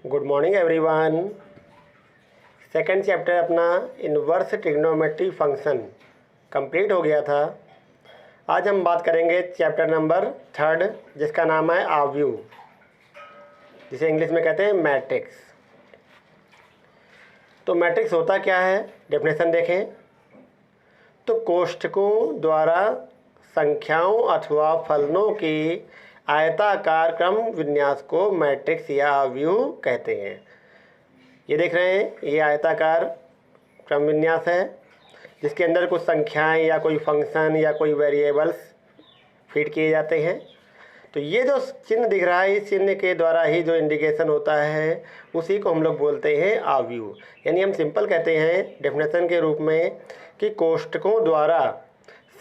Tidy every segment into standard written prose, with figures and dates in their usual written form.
Good morning everyone. Second chapter अपना inverse trigonometry function complete हो गया था। आज हम बात करेंगे चैप्टर नंबर 3 जिसका नाम है आव्यूह, जिसे इंग्लिश में कहते हैं मैट्रिक्स। तो मैट्रिक्स होता क्या है, डेफिनेशन देखें तो कोष्ठकों द्वारा संख्याओं अथवा फलनों की आयताकार क्रम विन्यास को मैट्रिक्स या आव्यूह कहते हैं। ये देख रहे हैं, ये आयताकार क्रम विन्यास है जिसके अंदर कुछ संख्याएं या कोई फंक्शन या कोई वेरिएबल्स फीड किए जाते हैं। तो ये जो चिन्ह दिख रहा है, इस चिन्ह के द्वारा ही जो इंडिकेशन होता है उसी को हम लोग बोलते हैं आव्यूह। यानी हम सिंपल कहते हैं डेफिनेशन के रूप में कि कोष्ठकों द्वारा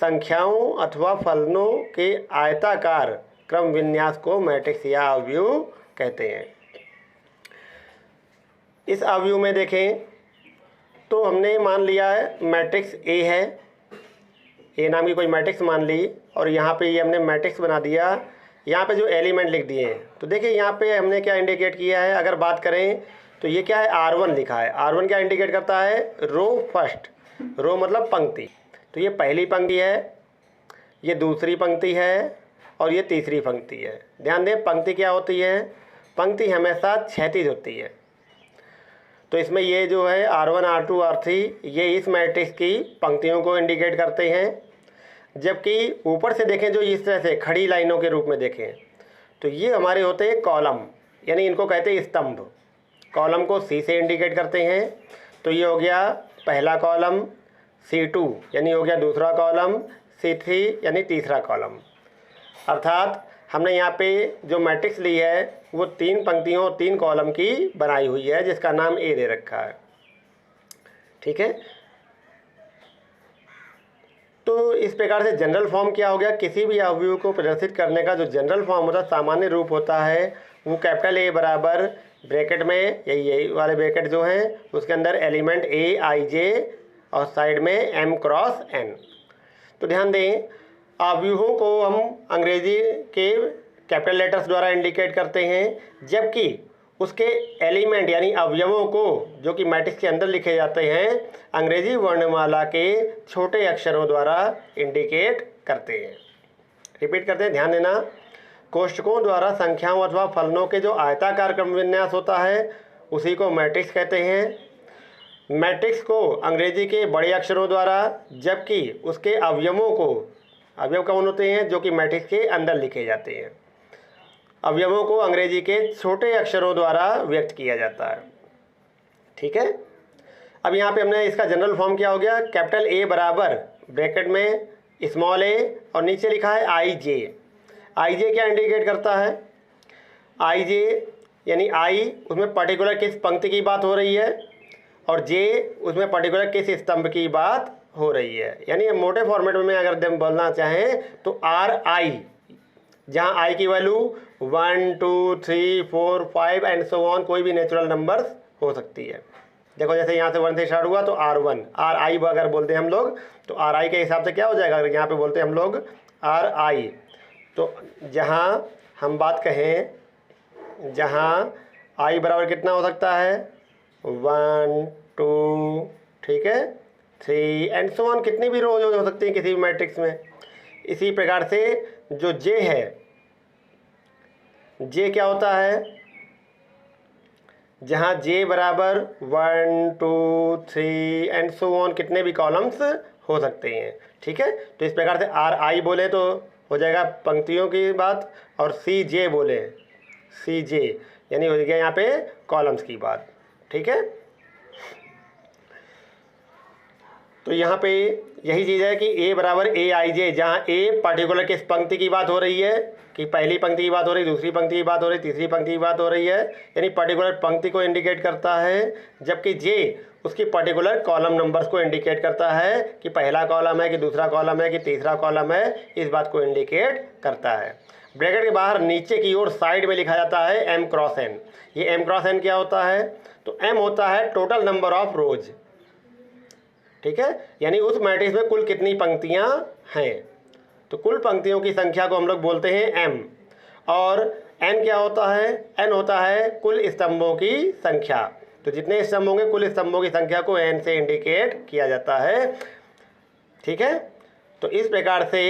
संख्याओं अथवा फलनों के आयताकार क्रम विन्यास को मैट्रिक्स या आव्यूह कहते हैं। इस आव्यूह में देखें तो हमने मान लिया है मैट्रिक्स ए है, ए नाम की कोई मैट्रिक्स मान ली और यहाँ पे ये हमने मैट्रिक्स बना दिया। यहाँ पे जो एलिमेंट लिख दिए हैं तो देखिए यहाँ पे हमने क्या इंडिकेट किया है। अगर बात करें तो ये क्या है, R1 लिखा है। R1 क्या इंडिकेट करता है, रो फर्स्ट, रो मतलब पंक्ति। तो ये पहली पंक्ति है, ये दूसरी पंक्ति है और ये तीसरी पंक्ति है। ध्यान दें, पंक्ति क्या होती है, पंक्ति हमेशा क्षैतिज होती है। तो इसमें ये जो है R1 R2 R3 ये इस मैट्रिक्स की पंक्तियों को इंडिकेट करते हैं। जबकि ऊपर से देखें जो इस तरह से खड़ी लाइनों के रूप में देखें तो ये हमारे होते हैं कॉलम, यानी इनको कहते हैं स्तंभ। कॉलम को C से इंडिकेट करते हैं। तो ये हो गया पहला कॉलम, C2 यानी हो गया दूसरा कॉलम, C3 यानी तीसरा कॉलम। अर्थात हमने यहाँ पे जो मैट्रिक्स ली है वो 3 पंक्तियों और 3 कॉलम की बनाई हुई है जिसका नाम ए दे रखा है। ठीक है, तो इस प्रकार से जनरल फॉर्म क्या हो गया, किसी भी आव्यूह को प्रदर्शित करने का जो जनरल फॉर्म होता है, सामान्य रूप होता है, वो कैपिटल ए बराबर ब्रैकेट में यही वाले ब्रैकेट जो हैं उसके अंदर एलिमेंट ए आई जे और साइड में एम क्रॉस एन। तो ध्यान दें, आव्यूहों को हम अंग्रेजी के कैपिटल लेटर्स द्वारा इंडिकेट करते हैं, जबकि उसके एलिमेंट यानी अवयवों को जो कि मैट्रिक्स के अंदर लिखे जाते हैं अंग्रेजी वर्णमाला के छोटे अक्षरों द्वारा इंडिकेट करते हैं। रिपीट करते हैं, ध्यान देना। कोष्ठकों द्वारा संख्याओं अथवा फलनों के जो आयताकार क्रम विन्यास होता है उसी को मैट्रिक्स कहते हैं। मैट्रिक्स को अंग्रेजी के बड़े अक्षरों द्वारा, जबकि उसके अवयवों को, अवयव कौन होते हैं, जो कि मैट्रिक्स के अंदर लिखे जाते हैं, अवयवों को अंग्रेजी के छोटे अक्षरों द्वारा व्यक्त किया जाता है। ठीक है, अब यहाँ पे हमने इसका जनरल फॉर्म क्या हो गया, कैपिटल ए बराबर ब्रैकेट में स्मॉल ए और नीचे लिखा है आई जे। आई जे क्या इंडिकेट करता है, आई जे यानी आई उसमें पर्टिकुलर किस पंक्ति की बात हो रही है और जे उसमें पर्टिकुलर किस स्तंभ की बात हो रही है। यानी मोटे फॉर्मेट में अगर हम बोलना चाहें तो आर आई, जहाँ आई की वैल्यू 1 2 3 4 5 एंड सो ऑन, कोई भी नेचुरल नंबर्स हो सकती है। देखो जैसे यहाँ से 1 से स्टार्ट हुआ तो R1, आर आई अगर बोलते हैं हम लोग तो आर आई के हिसाब से क्या हो जाएगा, अगर यहाँ पे बोलते हैं हम लोग आर आई, तो जहाँ हम बात कहें जहाँ आई बराबर कितना हो सकता है 1 2, ठीक है 3 एंड सो ऑन, कितनी भी रोज हो सकती हैं किसी भी मैट्रिक्स में। इसी प्रकार से जो जे है, जे क्या होता है, जहाँ जे बराबर 1 2 3 एंड सो ऑन कितने भी कॉलम्स हो सकते हैं। ठीक है, तो इस प्रकार से आर आई बोले तो हो जाएगा पंक्तियों की बात और सी जे बोले, सी जे यानी हो गया यहाँ पे कॉलम्स की बात। ठीक है, तो यहाँ पे यही चीज़ है कि ए बराबर ए आई जे, जहाँ ए पर्टिकुलर किस पंक्ति की बात हो रही है, कि पहली पंक्ति की बात हो रही है, दूसरी पंक्ति की बात हो रही है, तीसरी पंक्ति की बात हो रही है, यानी पर्टिकुलर पंक्ति को इंडिकेट करता है। जबकि जे उसकी पर्टिकुलर कॉलम नंबर्स को इंडिकेट करता है कि पहला कॉलम है कि दूसरा कॉलम है कि तीसरा कॉलम है, इस बात को इंडिकेट करता है। ब्रैकेट के बाहर नीचे की ओर साइड में लिखा जाता है एम क्रॉस एन। ये एम क्रॉस एन क्या होता है, तो एम होता है टोटल नंबर ऑफ रोज। ठीक है, यानी उस मैट्रिक्स में कुल कितनी पंक्तियां हैं, तो कुल पंक्तियों की संख्या को हम लोग बोलते हैं m। और n क्या होता है? n होता है कुल स्तंभों की संख्या। तो जितने स्तंभ होंगे कुल स्तंभों की संख्या को n से इंडिकेट किया जाता है। ठीक है, तो इस प्रकार से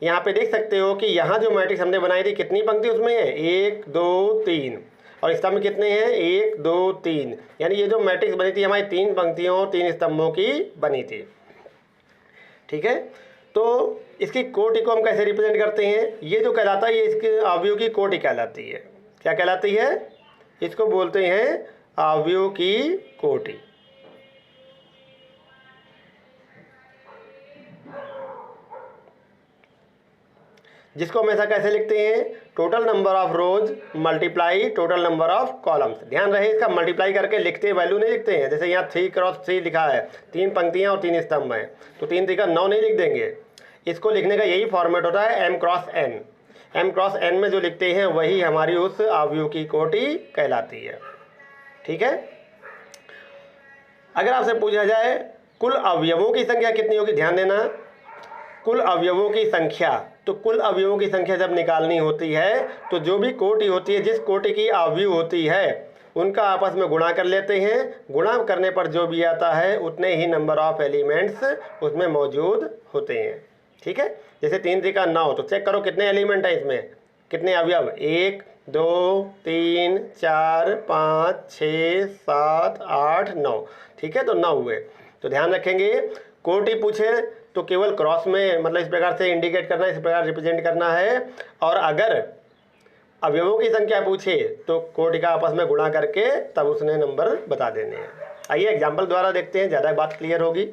यहाँ पे देख सकते हो कि यहाँ जो मैट्रिक्स हमने बनाई थी कितनी पंक्ति उसमें है? 1 2 3। और स्तंभ कितने हैं? 1 2 3। यानी ये जो मैट्रिक्स बनी थी हमारी 3 पंक्तियों और 3 स्तंभों की बनी थी। ठीक है, तो इसकी कोटि को हम कैसे रिप्रेजेंट करते हैं? ये जो कहलाता है ये इसके अवयव की कोटि कहलाती है। क्या कहलाती है? इसको बोलते हैं अवयव की कोटि। जिसको हमेशा कैसे लिखते हैं? Total number of rose multiply total number of columns. ध्यान रहे इसका मल्टीप्लाई करके लिखते वैल्यू नहीं लिखते हैं। जैसे यहाँ 3 क्रॉस 3 लिखा है, 3 पंक्तियाँ और 3 स्तंभ हैं, तो 3 3 का 9 नहीं लिख देंगे। इसको लिखने का यही फॉर्मेट होता है m cross n। m cross n में जो लिखते हैं वही हमारी उस अवयव की कोटि कहलाती है। ठीक है, अगर आपसे पूछा जाए कुल अवयवों की संख्या कितनी होगी, ध्यान देना, कुल अवयवों की संख्या, तो कुल अवयवों की संख्या जब निकालनी होती है तो जो भी कोटि होती है, जिस कोटि की अवयव होती है उनका आपस में गुणा कर लेते हैं। गुणा करने पर जो भी आता है उतने ही नंबर ऑफ एलिमेंट्स उसमें मौजूद होते हैं। ठीक है, जैसे 3 3 का 9, तो चेक करो कितने एलिमेंट है इसमें, कितने अवयव? 1 2 3 4 5 6 7 8 9। ठीक है, तो 9 हुए। तो ध्यान रखेंगे कोटि पूछे तो केवल क्रॉस में, मतलब इस प्रकार से इंडिकेट करना है, इस प्रकार रिप्रेजेंट करना है। और अगर अवयवों की संख्या पूछे तो कोटि का आपस में गुणा करके तब उसने नंबर बता देने हैं। आइए एग्जाम्पल द्वारा देखते हैं, ज़्यादा बात क्लियर होगी।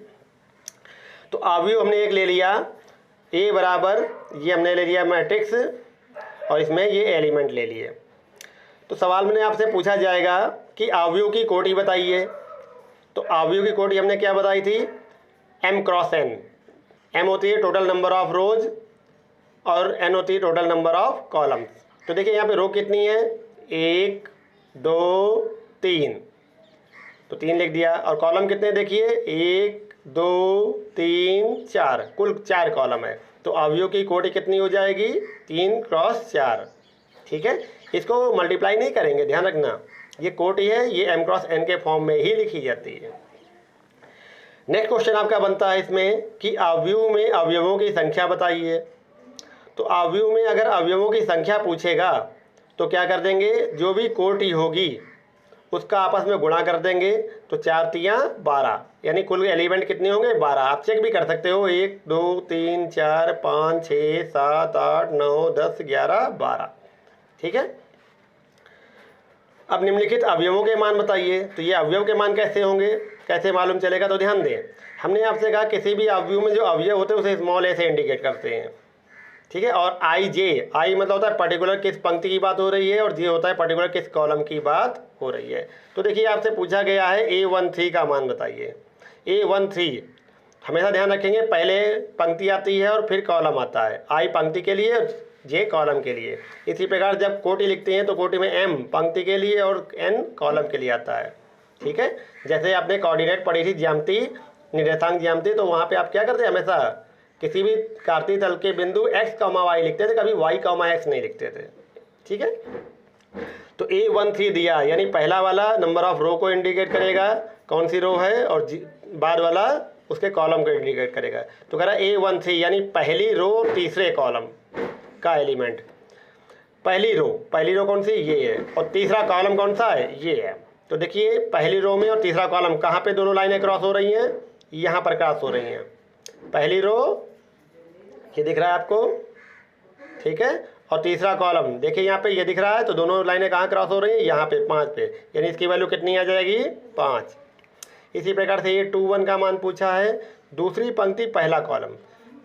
तो अवयव हमने एक ले लिया, ए बराबर, ये हमने ले लिया मैट्रिक्स और इसमें ये एलिमेंट ले लिए। तो सवाल में आपसे पूछा जाएगा कि अवयव की कोटि बताइए। तो अवयव की कोटि हमने क्या बताई थी? m cross n। m होती है टोटल नंबर ऑफ रोज और n होती है टोटल नंबर ऑफ कॉलम्स। तो देखिए यहाँ पे रो कितनी है? 1 2 3, तो 3 लिख दिया। और कॉलम कितने देखिए? 1 2 3 4, कुल 4 कॉलम है। तो अवयव की कोटि कितनी हो जाएगी? 3 क्रॉस 4। ठीक है, इसको मल्टीप्लाई नहीं करेंगे, ध्यान रखना, ये कोटि है, ये m क्रॉस n के फॉर्म में ही लिखी जाती है। नेक्स्ट क्वेश्चन आपका बनता है इसमें कि अवयव में अवयवों की संख्या बताइए। तो अवयव में अगर अवयवों की संख्या पूछेगा तो क्या कर देंगे? जो भी कोटि होगी उसका आपस में गुणा कर देंगे। तो 4 3 12, यानी कुल एलिमेंट कितने होंगे? 12। आप चेक भी कर सकते हो, 1 2 3 4 5 6 7 8 9 10 11 12। ठीक है, अब निम्नलिखित अवयवों के मान बताइए। तो ये अवयव के मान कैसे होंगे, कैसे मालूम चलेगा? तो ध्यान दें, हमने आपसे कहा किसी भी अवयव में जो अवयव होते हैं उसे स्मॉल ए से इंडिकेट करते हैं। ठीक है, और आई जे, आई मतलब होता है पर्टिकुलर किस पंक्ति की बात हो रही है, और जे होता है पर्टिकुलर किस कॉलम की बात हो रही है। तो देखिए आपसे पूछा गया है A13 का मान बताइए। A13 हमेशा ध्यान रखेंगे पहले पंक्ति आती है और फिर कॉलम आता है। आई पंक्ति के लिए, जे कॉलम के लिए। इसी प्रकार जब कोटि लिखते हैं तो कोटि में m पंक्ति के लिए और n कॉलम के लिए आता है। ठीक है, जैसे आपने कोऑर्डिनेट पढ़ी थी ज्यामिति, निर्देशांक ज्यामिति, तो वहाँ पे आप क्या करते हैं? हमेशा किसी भी कार्तीय तल के बिंदु x, y लिखते थे, कभी y, x नहीं लिखते थे। ठीक है, तो A13 दिया, यानी पहला वाला नंबर ऑफ रो को इंडिकेट करेगा, कौन सी रो है, और बाद वाला उसके कॉलम को इंडिकेट करेगा। तो कह रहा A13 यानी पहली रो तीसरे कॉलम का एलिमेंट। पहली रो कौन सी? ये है। और तीसरा कॉलम कौन सा है? ये है। तो देखिए पहली रो में और तीसरा कॉलम कहाँ पे दोनों लाइनें क्रॉस हो रही हैं? यहाँ पर क्रॉस हो रही हैं। पहली रो ये दिख रहा है आपको, ठीक है, और तीसरा कॉलम देखिए यहाँ पे ये दिख रहा है। तो दोनों लाइनें कहाँ क्रॉस हो रही हैं? यहाँ पे 5 पे, यानी इसकी वैल्यू कितनी आ जाएगी? 5। इसी प्रकार से ये 21 का मान पूछा है। दूसरी पंक्ति पहला कॉलम,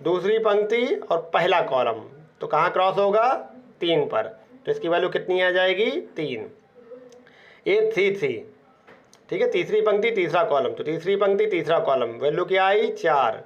दूसरी पंक्ति और पहला कॉलम, तो कहाँ क्रॉस होगा? 3 पर, तो इसकी वैल्यू कितनी आ जाएगी? 3। A33, ठीक है, तीसरी पंक्ति तीसरा कॉलम, तो तीसरी पंक्ति तीसरा कॉलम, वैल्यू क्या आई? 4।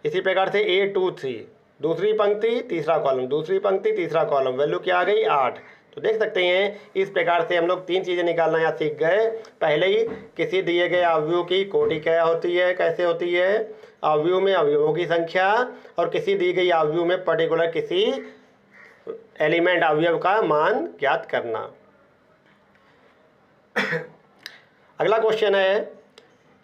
इसी प्रकार से A23, दूसरी पंक्ति तीसरा कॉलम, दूसरी पंक्ति तीसरा कॉलम, वैल्यू क्या आ गई? 8। तो देख सकते हैं इस प्रकार से हम लोग 3 चीज़ें निकालना यहाँ सीख गए। पहले ही किसी दिए गए अवयव की कोटि क्या होती है, कैसे होती है, अवयव में अवयवों की संख्या, और किसी दी गई अवयव में पर्टिकुलर किसी एलिमेंट अवयव का मान ज्ञात करना। अगला क्वेश्चन है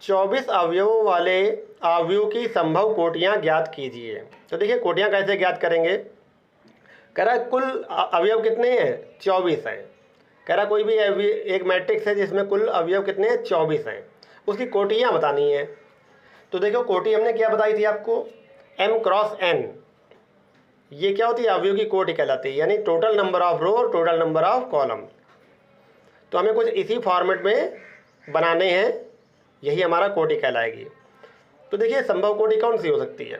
24 अवयवों वाले अवयव की संभव कोटियां ज्ञात कीजिए। तो देखिए कोटियां कैसे ज्ञात करेंगे। कह रहा है कुल अवयव कितने हैं 24 हैं। कह रहा कोई भी एक मैट्रिक्स है जिसमें कुल अवयव कितने हैं 24 हैं, उसकी कोटियां बतानी है। तो देखो कोटि हमने क्या बताई थी आपको, m क्रॉस n। ये क्या होती है, अवयव की कोटि कहलाती है, यानी टोटल नंबर ऑफ रो और टोटल नंबर ऑफ कॉलम। तो हमें कुछ इसी फॉर्मेट में बनाने हैं, यही हमारा कोटि कहलाएगी। तो देखिए संभव कोटि कौन सी हो सकती है,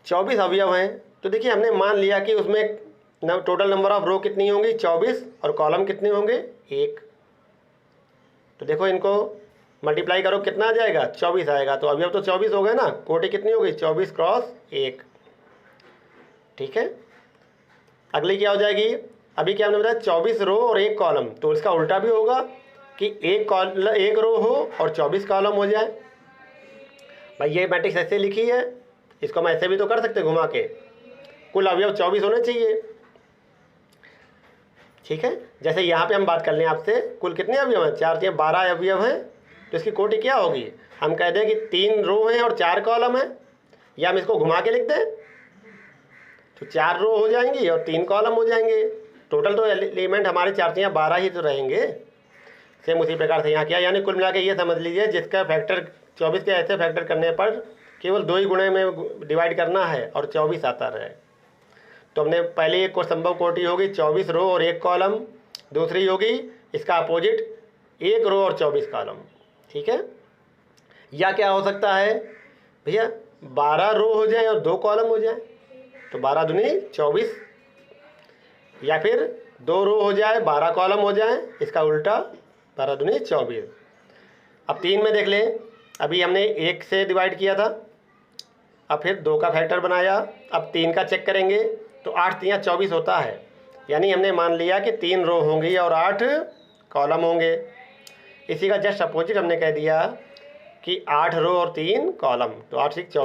24 अवयव हैं। तो देखिए हमने मान लिया कि उसमें टोटल नंबर ऑफ रो कितनी होंगी 24 और कॉलम कितने होंगे 1। तो देखो इनको मल्टीप्लाई करो कितना आ जाएगा 24 आएगा। तो अवयव तो 24 हो गए ना, कोटि कितनी होगी 24 क्रॉस 1। ठीक है, अगली क्या हो जाएगी, अभी क्या हमने बताया 24 रो और 1 कॉलम, तो इसका उल्टा भी होगा कि एक रो हो और 24 कॉलम हो जाए। भाई ये मैट्रिक्स ऐसे लिखी है, इसको हम ऐसे भी तो कर सकते घुमा के, कुल अवयव 24 होने चाहिए। ठीक है, जैसे यहाँ पे हम बात कर लें आपसे कुल कितने अवयव हैं, 4 या 12 अवयव हैं। तो इसकी कोटि क्या होगी, हम कह दें कि 3 रो हैं और 4 कॉलम हैं, या हम इसको घुमा के लिख दें तो 4 रो हो जाएंगी और 3 कॉलम हो जाएंगे। टोटल तो एलिमेंट हमारे 4 या 12 ही तो रहेंगे। सेम उसी प्रकार से यहाँ किया, यानी कुल मिला के ये समझ लीजिए जिसका फैक्टर 24 के ऐसे फैक्टर करने पर केवल 2 ही गुणे में डिवाइड करना है और 24 आता रहे। तो हमने पहले एक को संभव कोटि होगी 24 रो और 1 कॉलम, दूसरी होगी इसका अपोजिट 1 रो और 24 कॉलम। ठीक है, या क्या हो सकता है भैया 12 रो हो जाए और 2 कॉलम हो जाए, तो 12 दूनी 24, या फिर 2 रो हो जाए 12 कॉलम हो जाए, इसका उल्टा 12 दूनी 24। अब 3 में देख लें, अभी हमने 1 से डिवाइड किया था, अब फिर 2 का फैक्टर बनाया, अब 3 का चेक करेंगे तो 8 3 24 होता है, यानी हमने मान लिया कि 3 रो होंगी और 8 कॉलम होंगे। इसी का जस्ट अपोजिट हमने कह दिया कि 8 रो और 3 कॉलम, तो 8 6 24।